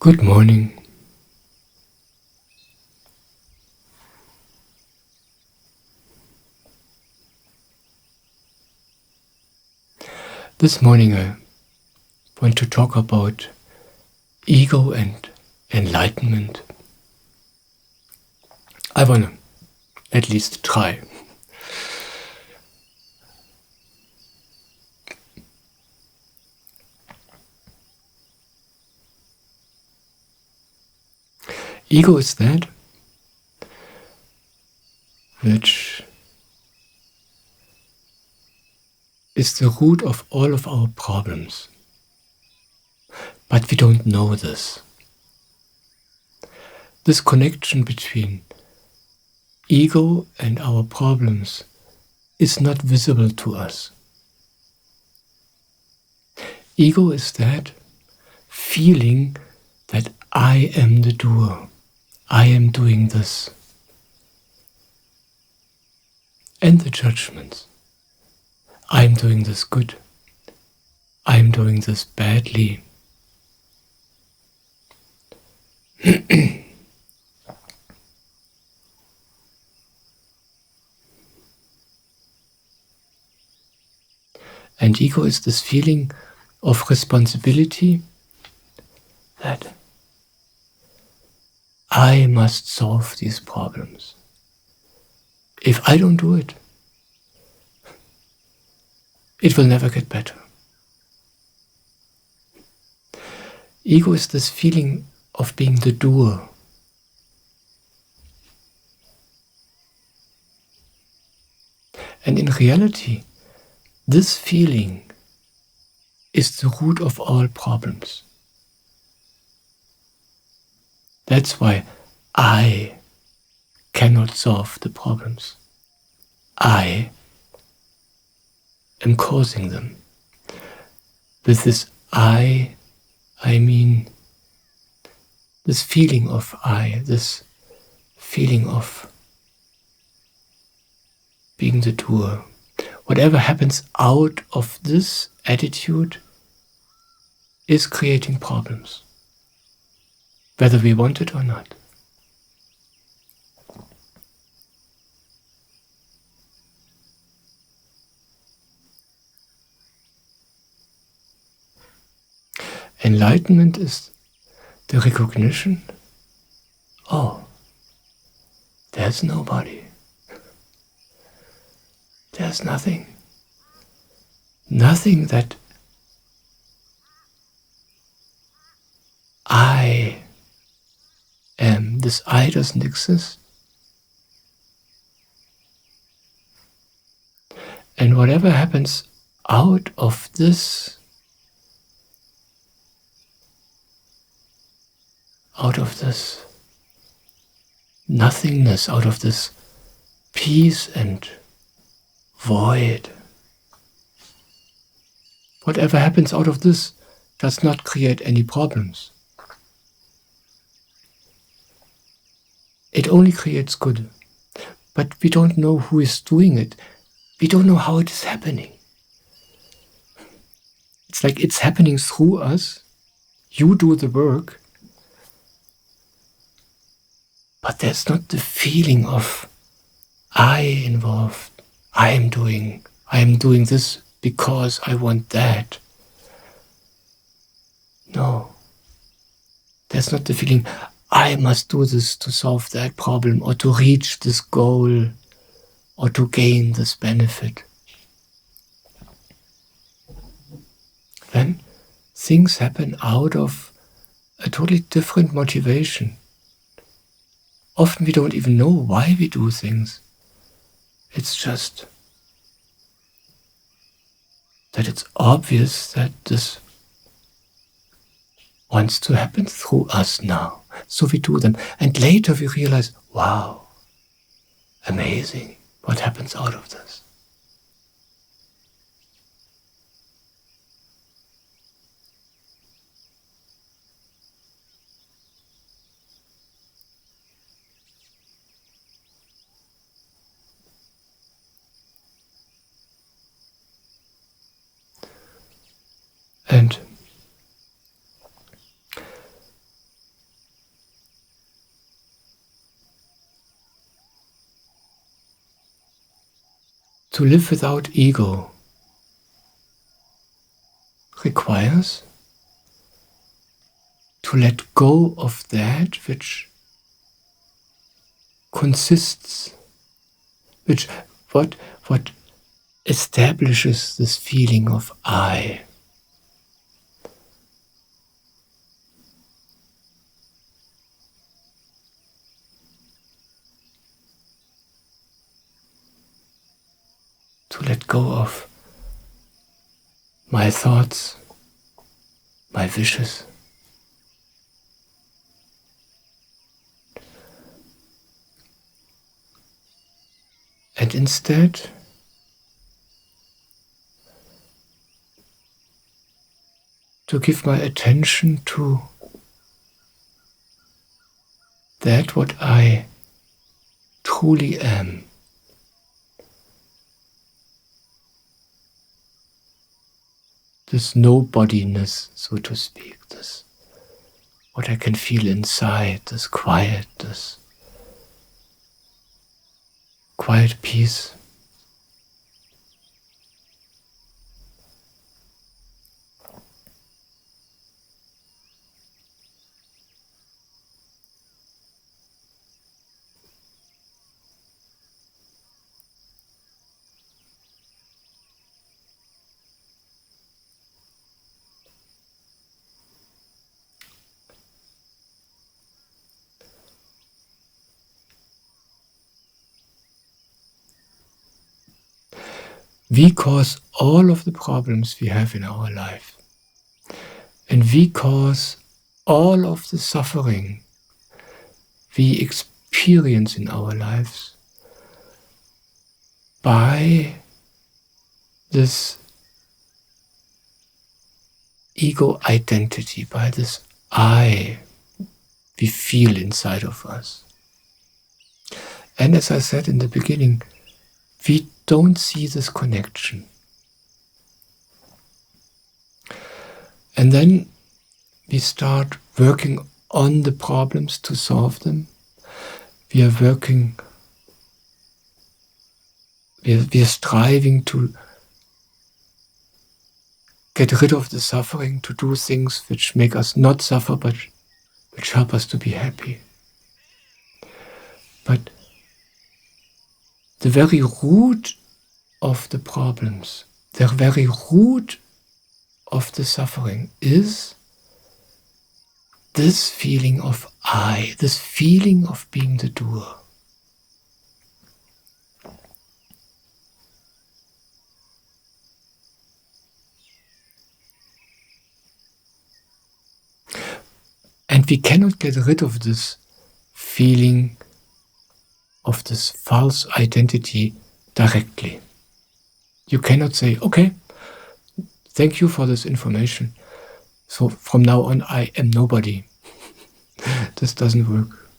Good morning. This morning I want to talk about ego and enlightenment. I want to at least try. Ego is that which is the root of all of our problems. But we don't know this. This connection between ego and our problems is not visible to us. Ego is that feeling that I am the doer. I am doing this. And the judgments. I am doing this good. I am doing this badly. And ego is this feeling of responsibility that I must solve these problems. If I don't do it, it will never get better. Ego is this feeling of being the doer. And in reality, this feeling is the root of all problems. That's why I cannot solve the problems. I am causing them. With this I mean this feeling of I, this feeling of being the doer. Whatever happens out of this attitude is creating problems, whether we want it or not. Enlightenment is the recognition, oh, there's nobody. There's nothing. Nothing that I am. This I doesn't exist. And whatever happens out of this, nothingness, out of this peace and void, whatever happens out of this does not create any problems. It only creates good. But we don't know who is doing it. We don't know how it is happening. It's like it's happening through us. You do the work. But there's not the feeling of I involved. I am doing this because I want that. No. There's not the feeling I must do this to solve that problem or to reach this goal or to gain this benefit. Then things happen out of a totally different motivation. Often we don't even know why we do things. It's just that it's obvious that this wants to happen through us now. So we do them. And later we realize, wow, amazing what happens out of this. And To live without ego requires to let go of that which consists, what establishes this feeling of I. To let go of my thoughts, my wishes. And instead, to give my attention to that what I truly am. This nobodiness, so to speak, this what I can feel inside, this quiet peace. We cause all of the problems we have in our life. And we cause all of the suffering we experience in our lives by this ego identity, by this I we feel inside of us. And as I said in the beginning, we don't see this connection. And then we start working on the problems to solve them. We are striving to get rid of the suffering, to do things which make us not suffer, but which help us to be happy. But the very root of the problems, the very root of the suffering is this feeling of I, this feeling of being the doer. And we cannot get rid of this feeling of this false identity directly. You cannot say, okay, thank you for this information. So from now on, I am nobody. This doesn't work.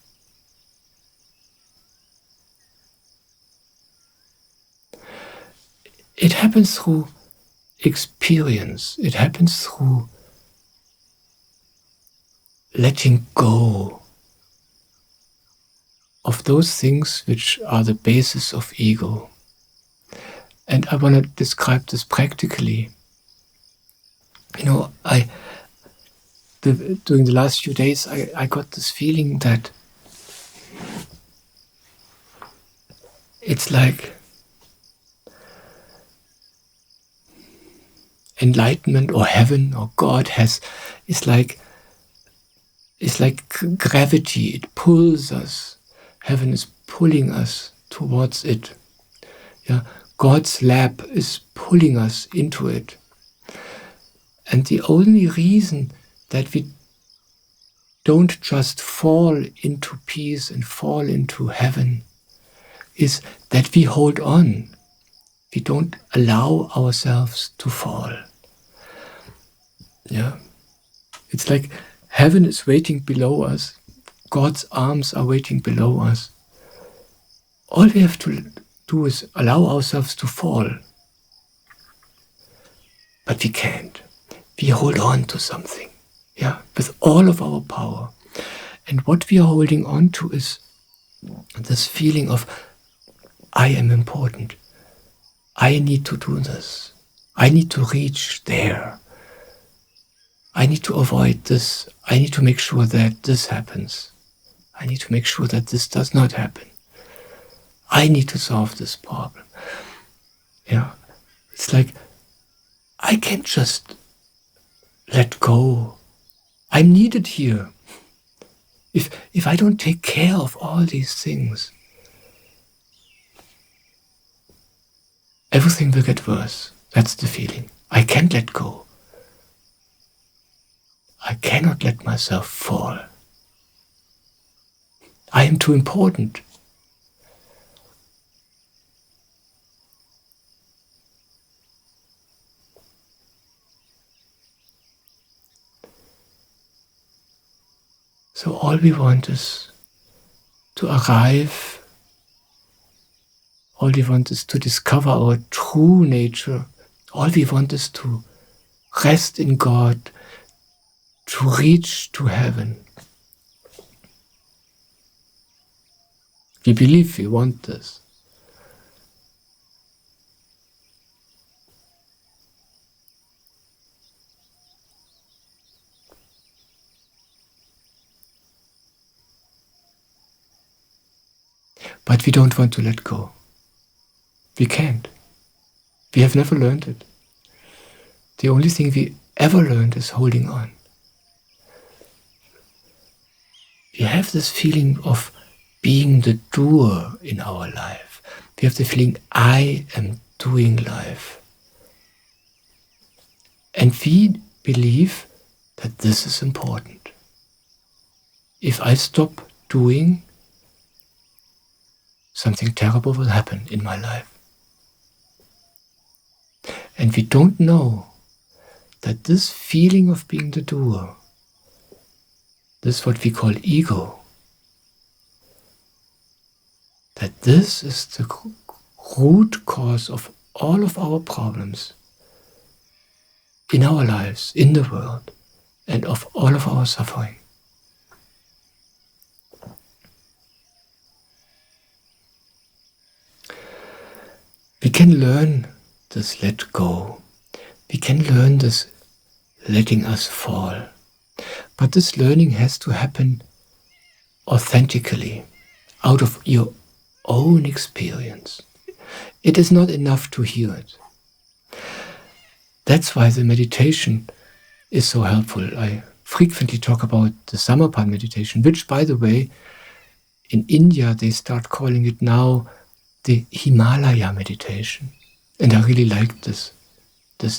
It happens through experience. It happens through letting go of those things which are the basis of ego. And I want to describe this practically. During the last few days, I got this feeling that it's like enlightenment or heaven or God is like gravity. It pulls us. Heaven is pulling us towards it. Yeah, God's lap is pulling us into it. And the only reason that we don't just fall into peace and fall into heaven is that we hold on. We don't allow ourselves to fall. Yeah, it's like heaven is waiting below us. God's arms are waiting below us. All we have to do is allow ourselves to fall. But we can't. We hold on to something, yeah, with all of our power. And what we are holding on to is this feeling of I am important. I need to do this. I need to reach there. I need to avoid this. I need to make sure that this happens. I need to make sure that this does not happen. I need to solve this problem. It's like, I can't just let go. I'm needed here. If I don't take care of all these things, everything will get worse. That's the feeling. I can't let go. I cannot let myself fall. I am too important. So all we want is to arrive. All we want is to discover our true nature. All we want is to rest in God, to reach to heaven. We believe we want this. But we don't want to let go. We can't. We have never learned it. The only thing we ever learned is holding on. We have this feeling of being the doer in our life. We have the feeling, I am doing life. And we believe that this is important. If I stop doing, something terrible will happen in my life. And we don't know that this feeling of being the doer, this is what we call ego, that this is the root cause of all of our problems in our lives, in the world, and of all of our suffering. We can learn this let go. We can learn this letting us fall. But this learning has to happen authentically, out of your own experience. It is not enough to hear it. That's why the meditation is so helpful. I frequently talk about the Samarpan meditation, which, by the way, in India they start calling it now the Himalaya meditation. And I really like this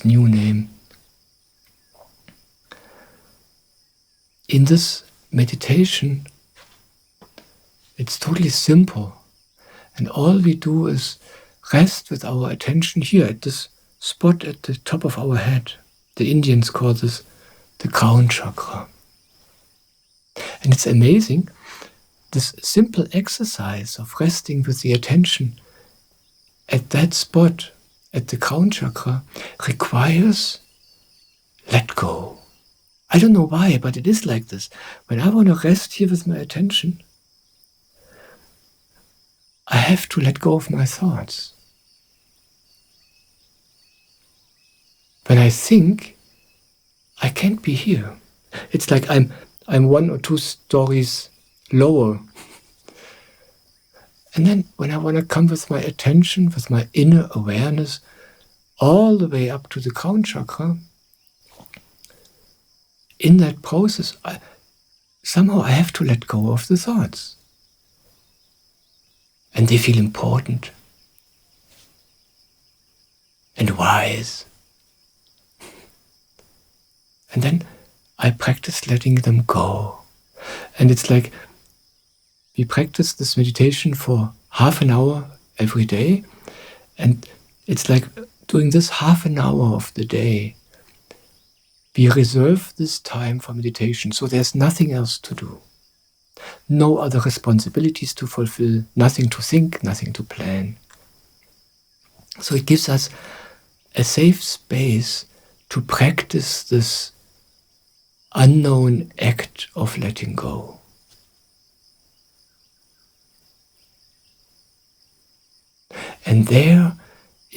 new name. In this meditation, it's totally simple. And all we do is rest with our attention here at this spot at the top of our head. The Indians call this the crown chakra. And it's amazing, this simple exercise of resting with the attention at that spot, at the crown chakra, requires let go. I don't know why, but it is like this. When I want to rest here with my attention, I have to let go of my thoughts. When I think, I can't be here. It's like I'm 1 or 2 stories lower. And then when I want to come with my attention, with my inner awareness, all the way up to the crown chakra, in that process, somehow I have to let go of the thoughts. And they feel important and wise. And then I practice letting them go. And it's like we practice this meditation for half an hour every day. And it's like doing this half an hour of the day. We reserve this time for meditation, so there's nothing else to do. No other responsibilities to fulfill, nothing to think, nothing to plan. So it gives us a safe space to practice this unknown act of letting go. And there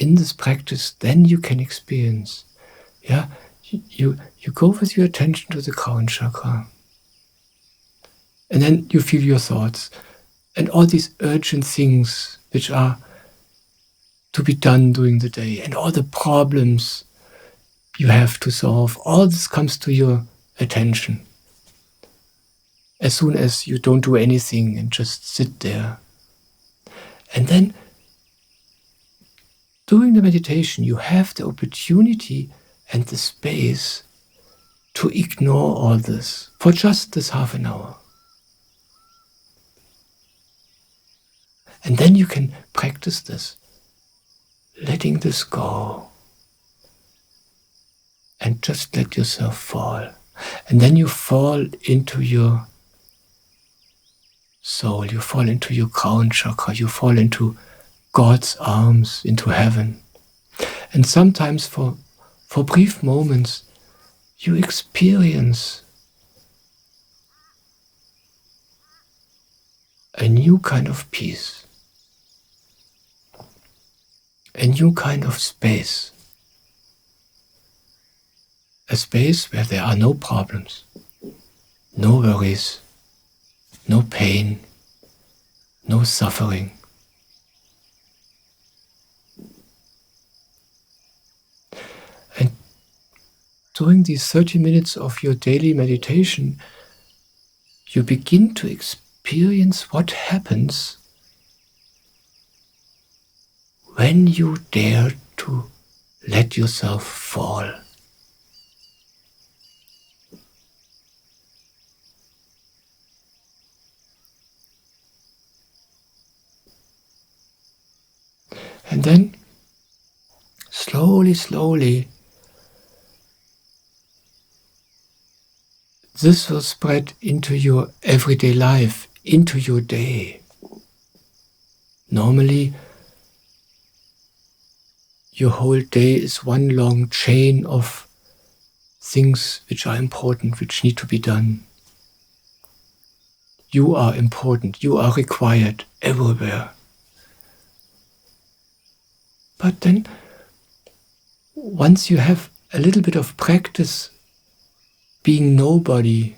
in this practice, then you can experience. Yeah, you go with your attention to the crown chakra, and then you feel your thoughts and all these urgent things which are to be done during the day, and all the problems you have to solve. All this comes to your attention as soon as you don't do anything and just sit there. And then during the meditation, you have the opportunity and the space to ignore all this for just this half an hour. And then you can practice this, letting this go. And just let yourself fall. And then you fall into your soul, you fall into your crown chakra, you fall into God's arms, into heaven. And sometimes for brief moments, you experience a new kind of peace, a new kind of space, a space where there are no problems, no worries, no pain, no suffering. And during these 30 minutes of your daily meditation, you begin to experience what happens when you dare to let yourself fall. And then, slowly, this will spread into your everyday life, into your day. Normally, your whole day is one long chain of things which are important, which need to be done. You are important, you are required everywhere. But then, once you have a little bit of practice being nobody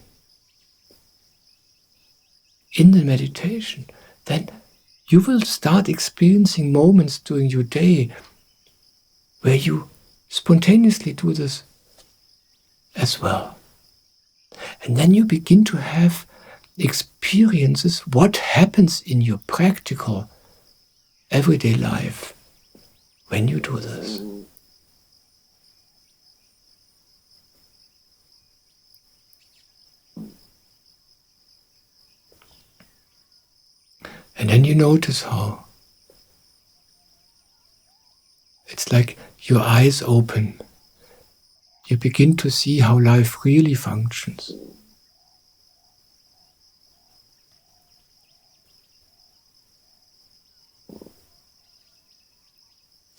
in the meditation, then you will start experiencing moments during your day where you spontaneously do this as well. And then you begin to have experiences what happens in your practical everyday life when you do this. And then you notice how it's like your eyes open. You begin to see how life really functions.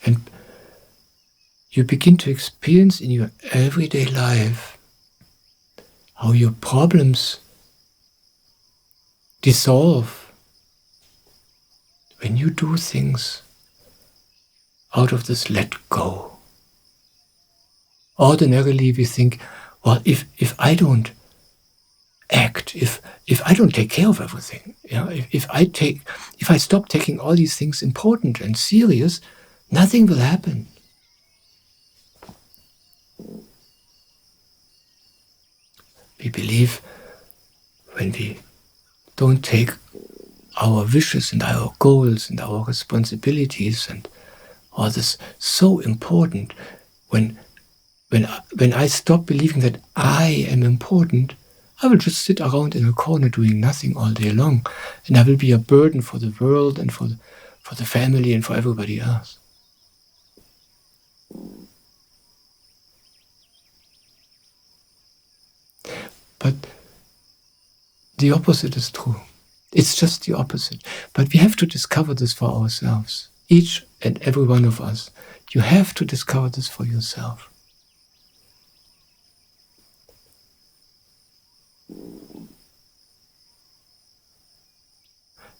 And you begin to experience in your everyday life how your problems dissolve when you do things out of this let go. Ordinarily we think, well, if I don't act, if I don't take care of everything, if I stop taking all these things important and serious, nothing will happen. We believe when we don't take our wishes and our goals and our responsibilities and all this so important, when I stop believing that I am important, I will just sit around in a corner doing nothing all day long, and I will be a burden for the world and for the family and for everybody else. But the opposite is true. It's just the opposite. But we have to discover this for ourselves. Each and every one of us. You have to discover this for yourself.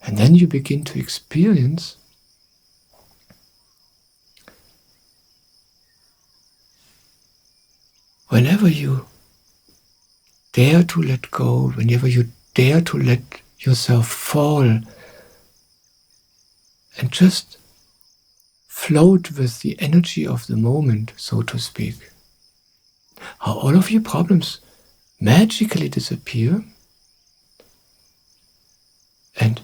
And then you begin to experience whenever you dare to let go, whenever you dare to let yourself fall and just float with the energy of the moment, so to speak, how all of your problems magically disappear. And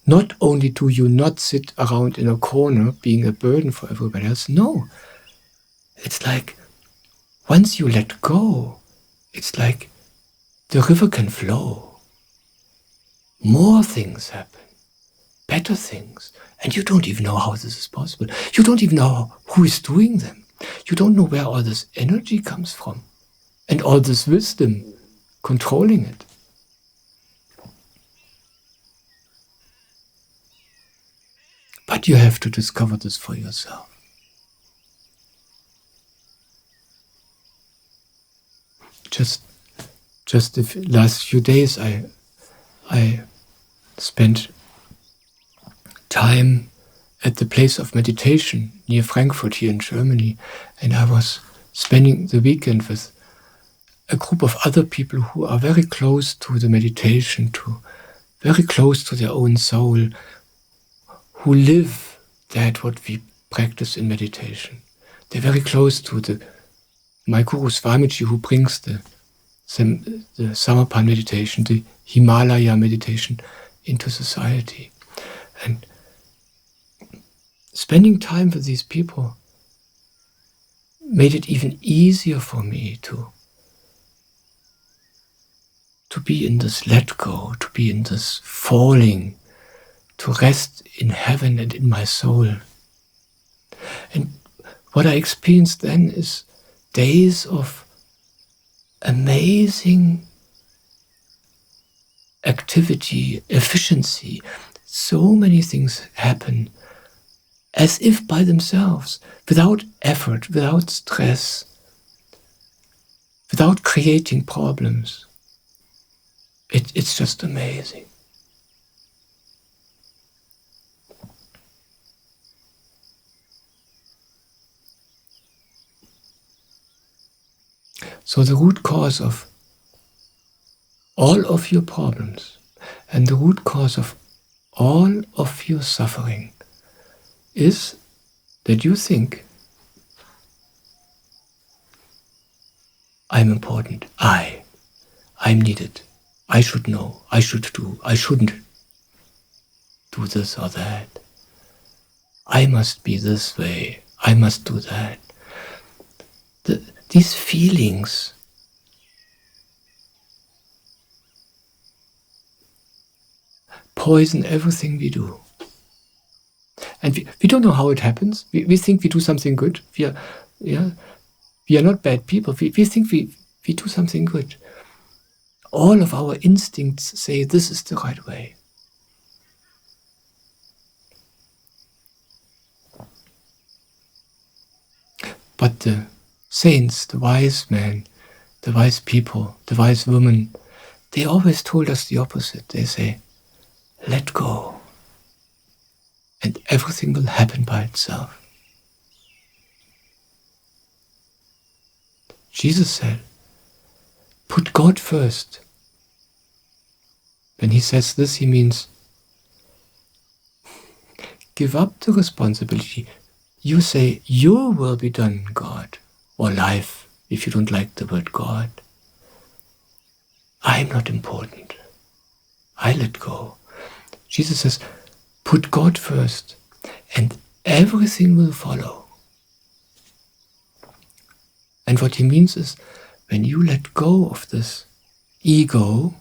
not only do you not sit around in a corner being a burden for everybody else, no. It's like once you let go, it's like the river can flow. More things happen, better things. And you don't even know how this is possible. You don't even know who is doing them. You don't know where all this energy comes from and all this wisdom controlling it. But you have to discover this for yourself. Just the last few days, I spent time at the place of meditation near Frankfurt here in Germany, and I was spending the weekend with a group of other people who are very close to the meditation, very close to their own soul, who live that what we practice in meditation. They're very close to my Guru Swamiji, who brings the Samarpan meditation, the Himalaya meditation into society. And spending time with these people made it even easier for me to be in this let go, to be in this falling, to rest in heaven and in my soul. And what I experienced then is days of amazing activity, efficiency. So many things happen as if by themselves, without effort, without stress, without creating problems. It's just amazing. So the root cause of all of your problems and the root cause of all of your suffering is that you think, I'm important, I'm needed, I should know, I should do, I shouldn't do this or that. I must be this way, I must do that. These feelings poison everything we do. And we don't know how it happens. We think we do something good. We are not bad people. We think we do something good. All of our instincts say this is the right way. But the saints, the wise men, the wise people, the wise women, they always told us the opposite. They say, let go, and everything will happen by itself. Jesus said, put God first. When he says this, he means give up the responsibility. You say, your will be done, God, or life, if you don't like the word God. I'm not important. I let go. Jesus says, put God first, and everything will follow. And what he means is, when you let go of this ego,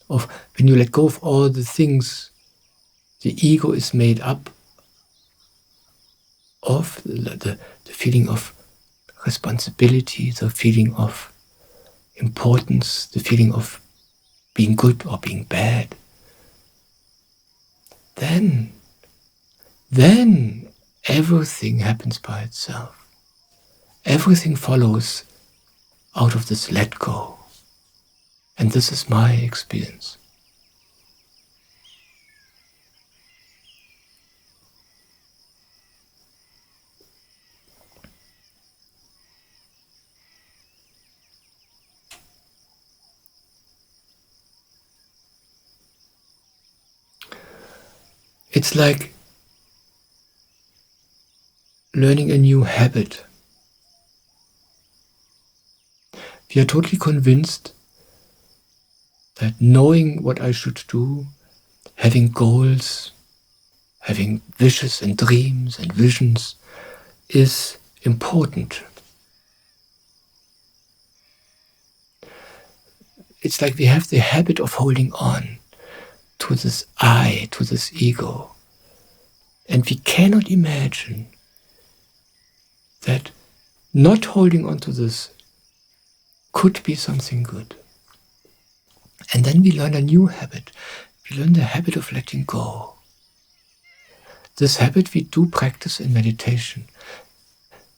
when you let go of all the things the ego is made up of, the feeling of responsibility, the feeling of importance, the feeling of being good or being bad, then everything happens by itself. Everything follows out of this let go. And this is my experience. It's like learning a new habit. We are totally convinced that knowing what I should do, having goals, having wishes and dreams and visions is important. It's like we have the habit of holding on to this I, to this ego. And we cannot imagine that not holding on to this could be something good. And then we learn a new habit. We learn the habit of letting go. This habit we do practice in meditation.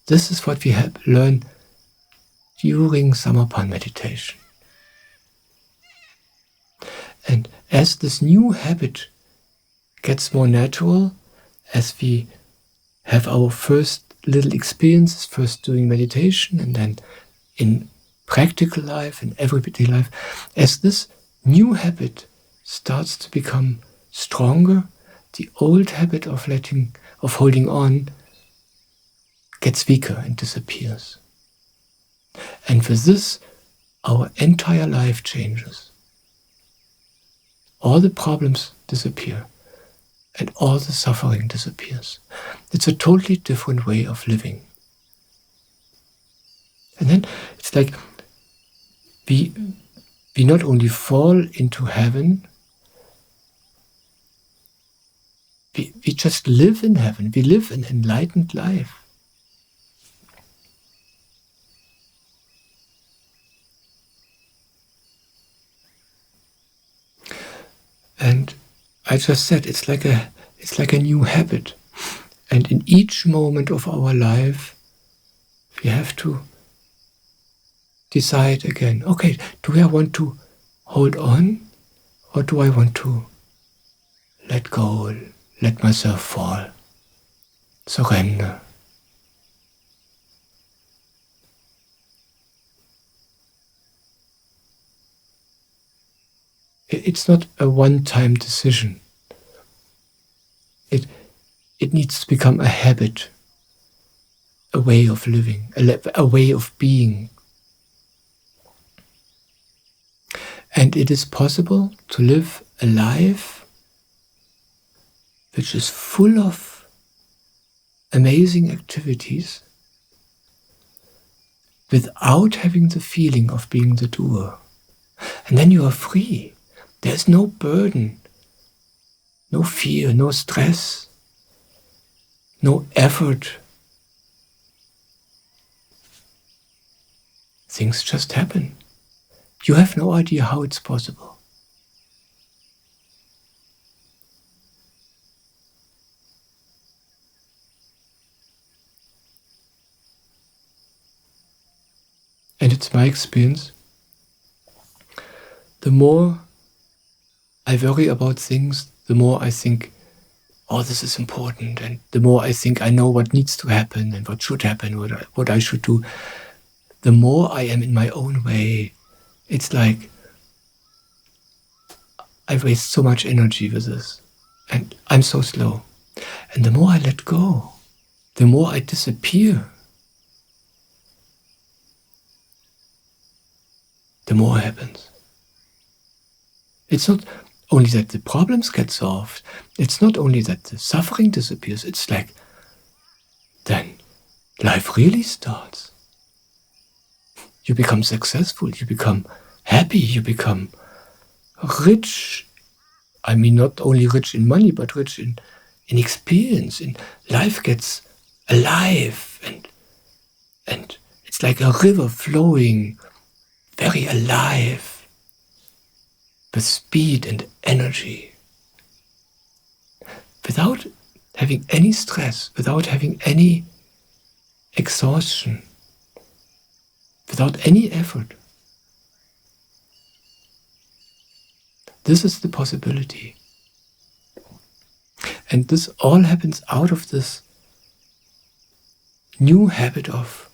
This is what we learn during Samarpan meditation. And as this new habit gets more natural, as we have our first little experiences, first doing meditation and then in practical life, in everyday life, as this new habit starts to become stronger, the old habit of holding on gets weaker and disappears. And with this, our entire life changes. All the problems disappear and all the suffering disappears. It's a totally different way of living. And then it's like we not only fall into heaven, we just live in heaven. We live an enlightened life. And I just said it's like a new habit. And in each moment of our life, we have to decide again, okay, do I want to hold on or do I want to let go, let myself fall, surrender? It's not a one-time decision. It needs to become a habit, a way of living, a way of being. And it is possible to live a life which is full of amazing activities without having the feeling of being the doer. And then you are free. There's no burden, no fear, no stress, no effort. Things just happen. You have no idea how it's possible. And it's my experience, the more I worry about things, the more I think, oh, this is important. And the more I think I know what needs to happen and what should happen, what I should do, the more I am in my own way. It's like I waste so much energy with this. And I'm so slow. And the more I let go, the more I disappear, the more happens. It's not only that the problems get solved, it's not only that the suffering disappears, it's like, then life really starts. You become successful, you become happy, you become rich. I mean, not only rich in money, but rich in experience. And life gets alive, and it's like a river flowing, very alive, with speed and energy, without having any stress, without having any exhaustion, without any effort. This is the possibility. And this all happens out of this new habit of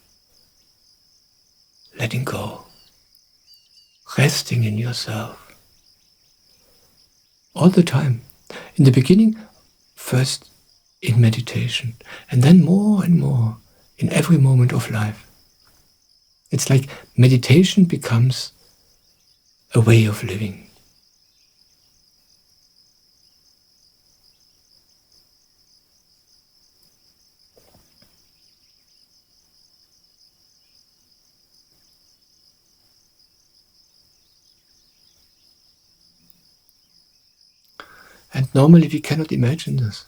letting go, resting in yourself. All the time. In the beginning, first in meditation, and then more and more in every moment of life. It's like meditation becomes a way of living. And normally we cannot imagine this.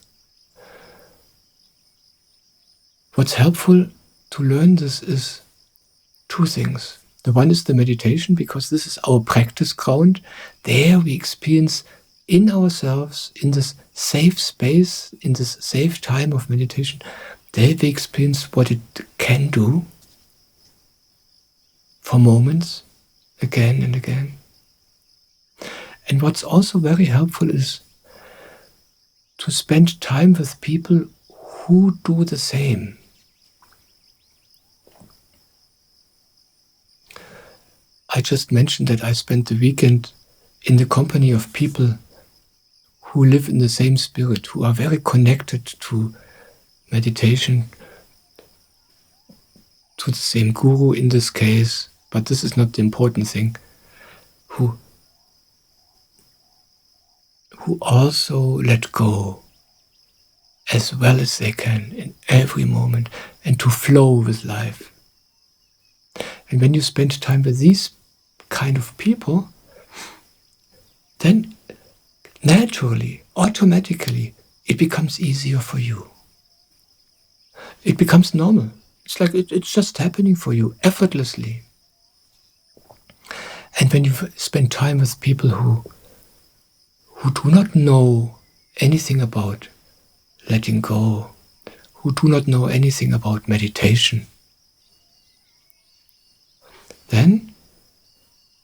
What's helpful to learn this is two things. The one is the meditation, because this is our practice ground. There we experience in ourselves, in this safe space, in this safe time of meditation, there we experience what it can do for moments, again and again. And what's also very helpful is to spend time with people who do the same. I just mentioned that I spent the weekend in the company of people who live in the same spirit, who are very connected to meditation, to the same guru in this case, but this is not the important thing, who also let go as well as they can in every moment, and to flow with life. And when you spend time with these kind of people, then naturally, automatically, it becomes easier for you. It becomes normal. It's like it's just happening for you effortlessly. And when you spend time with people who do not know anything about letting go, who do not know anything about meditation, then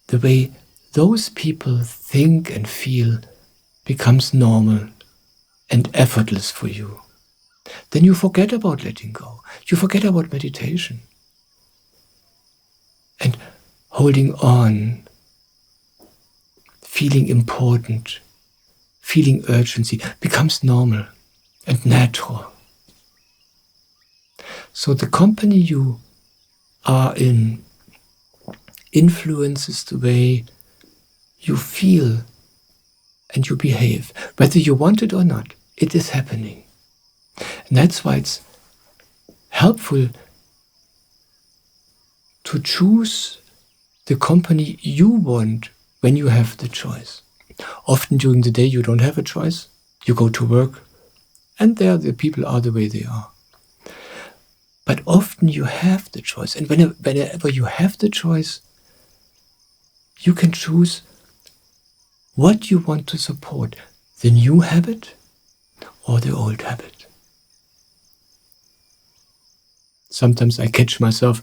the way those people think and feel becomes normal and effortless for you. Then you forget about letting go. You forget about meditation. And holding on, feeling important, feeling urgency becomes normal and natural. So the company you are in influences the way you feel and you behave. Whether you want it or not, it is happening. And that's why it's helpful to choose the company you want when you have the choice. Often during the day you don't have a choice. You go to work and there the people are the way they are. But often you have the choice. And whenever you have the choice, you can choose what you want to support, the new habit or the old habit. Sometimes I catch myself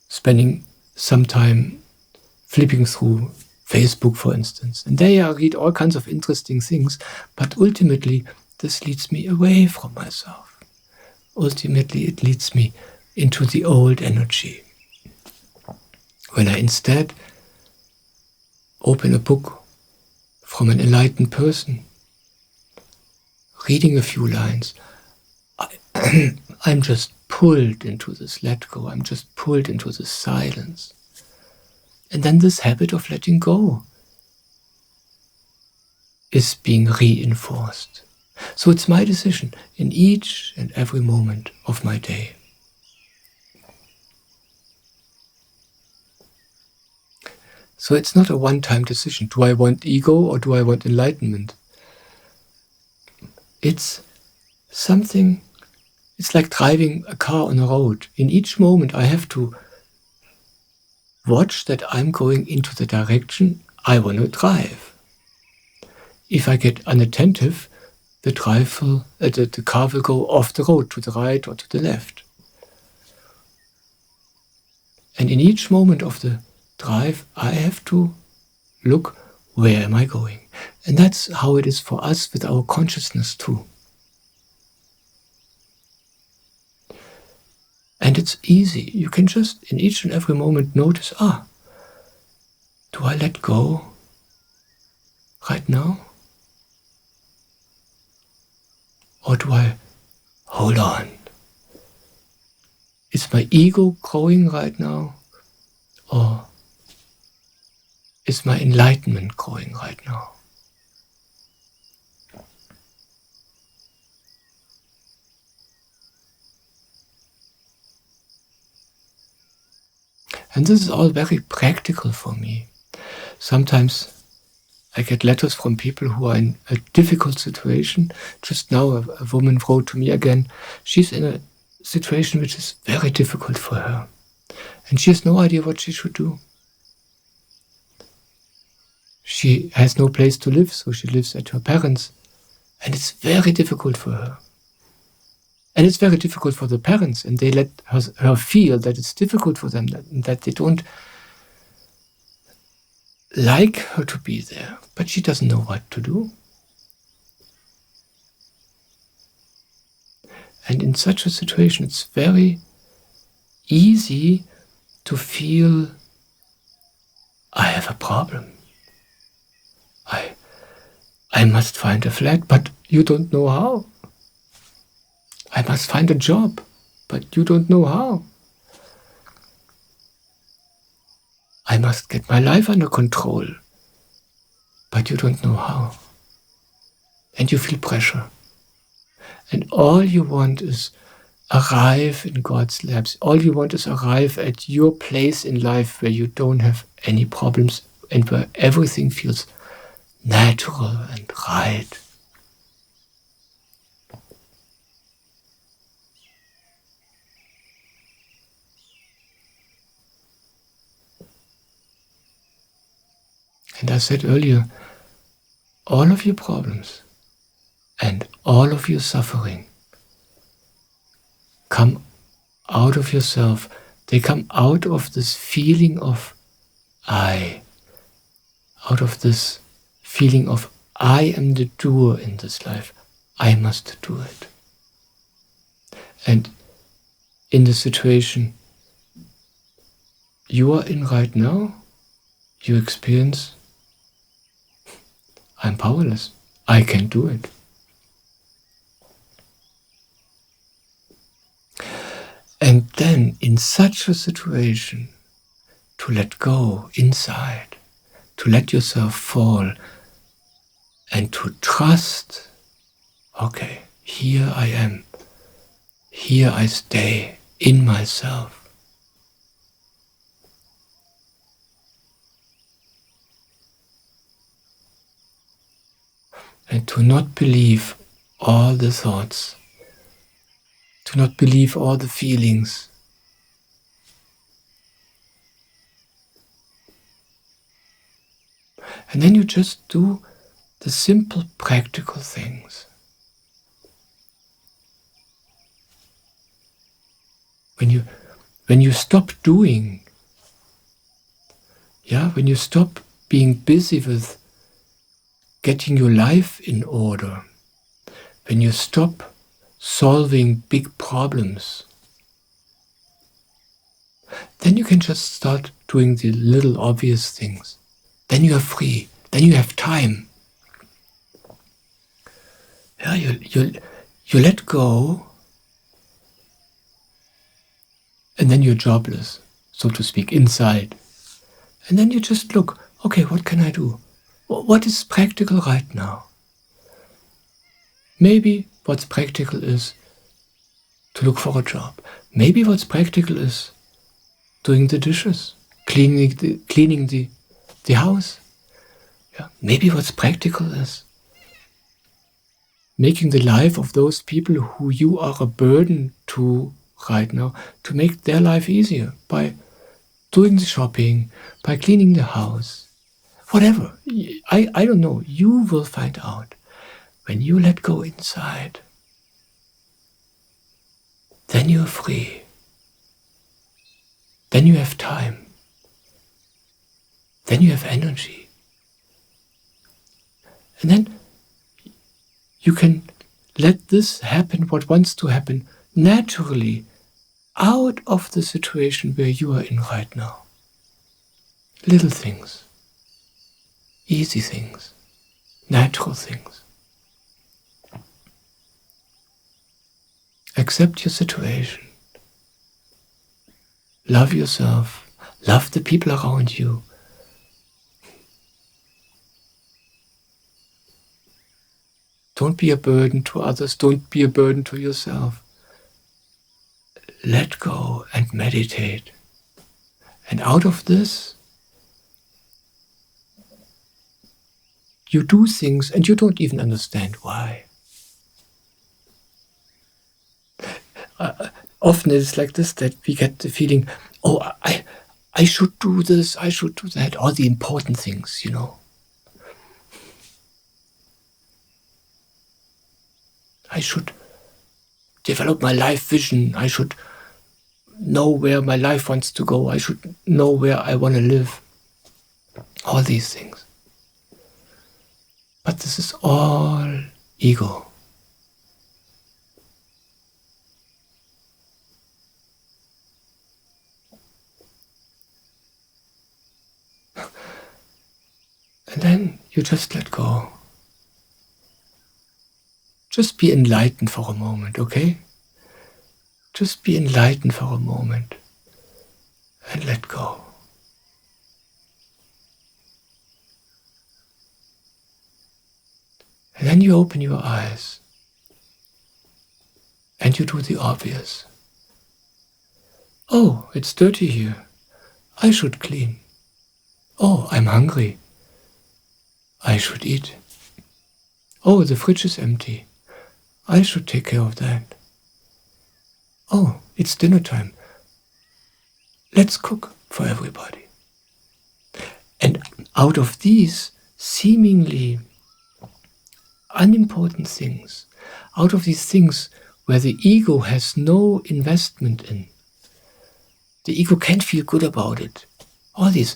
spending some time flipping through Facebook, for instance, and there I read all kinds of interesting things, but ultimately this leads me away from myself. Ultimately it leads me into the old energy. When I instead open a book from an enlightened person, reading a few lines, I'm just pulled into this let go. I'm just pulled into this silence. And then this habit of letting go is being reinforced. So it's my decision in each and every moment of my day. So it's not a one-time decision. Do I want ego or do I want enlightenment? It's something, it's like driving a car on a road. In each moment I have to watch that I'm going into the direction I want to drive. If I get unattentive, the car will go off the road to the right or to the left. And in each moment of the drive, I have to look, where am I going? And that's how it is for us with our consciousness too. And it's easy. You can just, in each and every moment, notice, do I let go right now? Or do I hold on? Is my ego growing right now? Or is my enlightenment growing right now? And this is all very practical for me. Sometimes I get letters from people who are in a difficult situation. Just now a woman wrote to me again. She's in a situation which is very difficult for her. And she has no idea what she should do. She has no place to live, so she lives at her parents. And it's very difficult for her. And it's very difficult for the parents, and they let her feel that it's difficult for them, that they don't like her to be there, but she doesn't know what to do. And in such a situation, it's very easy to feel, I have a problem. I must find a flat, but you don't know how. I must find a job, but you don't know how. I must get my life under control, but you don't know how. And you feel pressure. And all you want is arrive in God's labs. All you want is arrive at your place in life where you don't have any problems and where everything feels natural and right. And I said earlier, all of your problems and all of your suffering come out of yourself. They come out of this feeling of I, out of this feeling of I am the doer in this life. I must do it. And in the situation you are in right now, you experience, I'm powerless. I can't do it. And then in such a situation, to let go inside, to let yourself fall, and to trust, okay, here I am. Here I stay in myself. And to not believe all the thoughts, to not believe all the feelings. And then you just do the simple practical things. When you stop doing, when you stop being busy with getting your life in order, when you stop solving big problems, then you can just start doing the little obvious things. Then you are free. Then you have time. You let go, and then you're jobless, so to speak, inside. And then you just look, okay, what can I do? What is practical right now? Maybe what's practical is to look for a job. Maybe what's practical is doing the dishes, cleaning the house. Maybe what's practical is making the life of those people who you are a burden to right now, to make their life easier by doing the shopping, by cleaning the house. Whatever. I don't know. You will find out. When you let go inside, then you're free. Then you have time. Then you have energy. And then you can let this happen, what wants to happen, naturally out of the situation where you are in right now. Little things. Easy things. Natural things. Accept your situation. Love yourself. Love the people around you. Don't be a burden to others. Don't be a burden to yourself. Let go and meditate. And out of this, you do things and you don't even understand why. Often it's like this, that we get the feeling, oh, I should do this, I should do that, all the important things, you know. I should develop my life vision. I should know where my life wants to go. I should know where I want to live. All these things. But this is all ego. And then you just let go. Just be enlightened for a moment, okay? Just be enlightened for a moment and let go. And then you open your eyes and you do the obvious. Oh, it's dirty here. I should clean. Oh, I'm hungry. I should eat. Oh, the fridge is empty. I should take care of that. Oh, it's dinner time. Let's cook for everybody. And out of these seemingly unimportant things, out of these things where the ego has no investment in, the ego can't feel good about it. All these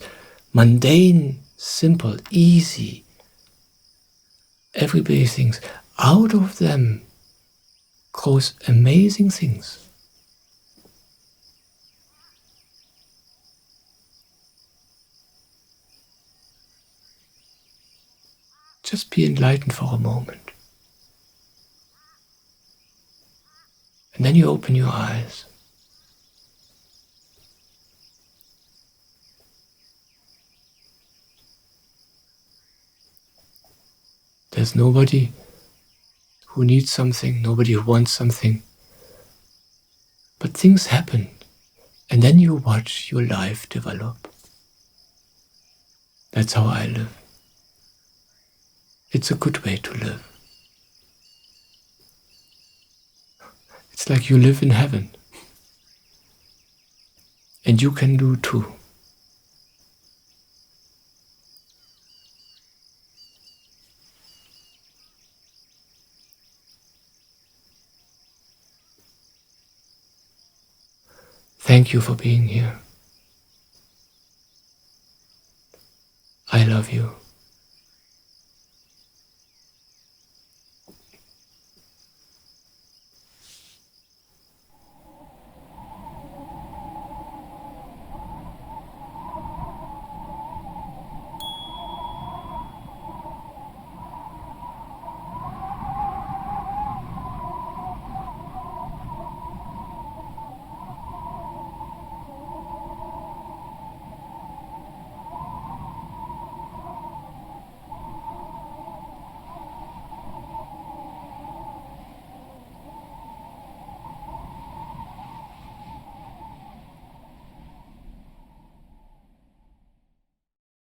mundane, simple, easy, everyday things, out of them grows amazing things. Just be enlightened for a moment. And then you open your eyes. There's nobody who needs something, nobody who wants something. But things happen, and then you watch your life develop. That's how I live. It's a good way to live. It's like you live in heaven. And you can do too. Thank you for being here. I love you.